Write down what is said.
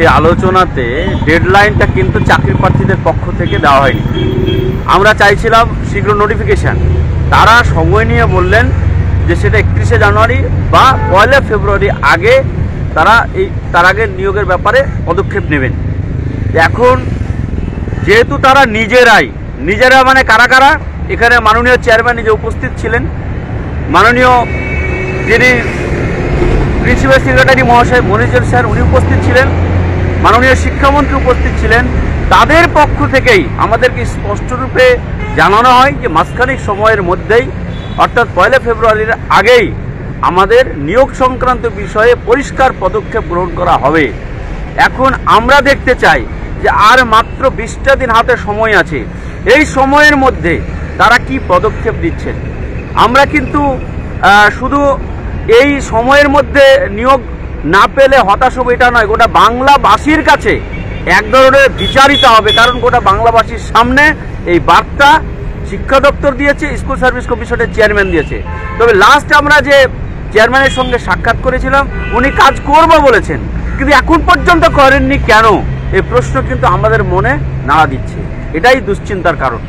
সে আলোচনাতে ডেডলাইনটা কিন্তু চাকরি প্রার্থীদের পক্ষ থেকে দেওয়া হয়নি। আমরা চাইছিলাম শীঘ্র নোটিফিকেশান, তারা সময় নিয়ে বললেন যে সেটা 31শে জানুয়ারি বা 1 ফেব্রুয়ারি আগে তার আগে নিয়োগের ব্যাপারে পদক্ষেপ নেবেন। এখন যেহেতু তারা নিজেরা মানে কারা এখানে মাননীয় চেয়ারম্যান নিজে উপস্থিত ছিলেন, মাননীয় যিনি প্রিন্সিপাল সেক্রেটারি মহাশয় মনিজুল স্যার উনি উপস্থিত ছিলেন, মাননীয় শিক্ষামন্ত্রী উপস্থিত ছিলেন, তাদের পক্ষ থেকেই আমাদেরকে স্পষ্টরূপে জানানো হয় যে মাসখানেক সময়ের মধ্যেই অর্থাৎ 1 ফেব্রুয়ারির আগেই আমাদের নিয়োগ সংক্রান্ত বিষয়ে পরিষ্কার পদক্ষেপ গ্রহণ করা হবে। এখন আমরা দেখতে চাই যে আর মাত্র 20টা দিন হাতে সময় আছে, এই সময়ের মধ্যে তারা কি পদক্ষেপ দিচ্ছেন। আমরা কিন্তু শুধু এই সময়ের মধ্যে নিয়োগ না পেলে হতাশ হবে এটা নয়, গোটা বাংলাবাসীর কাছে এক ধরনের বিচারিত হবে, কারণ গোটা বাংলাবাসীর সামনে এই বার্তা শিক্ষা দপ্তর দিয়েছে, স্কুল সার্ভিস কমিশনের চেয়ারম্যান দিয়েছে। তবে লাস্ট আমরা যে চেয়ারম্যানের সঙ্গে সাক্ষাৎ করেছিলাম উনি কাজ করব বলেছেন, কিন্তু এখন পর্যন্ত করেননি কেন, এই প্রশ্ন কিন্তু আমাদের মনে নাড়া দিচ্ছে। এটাই দুশ্চিন্তার কারণ।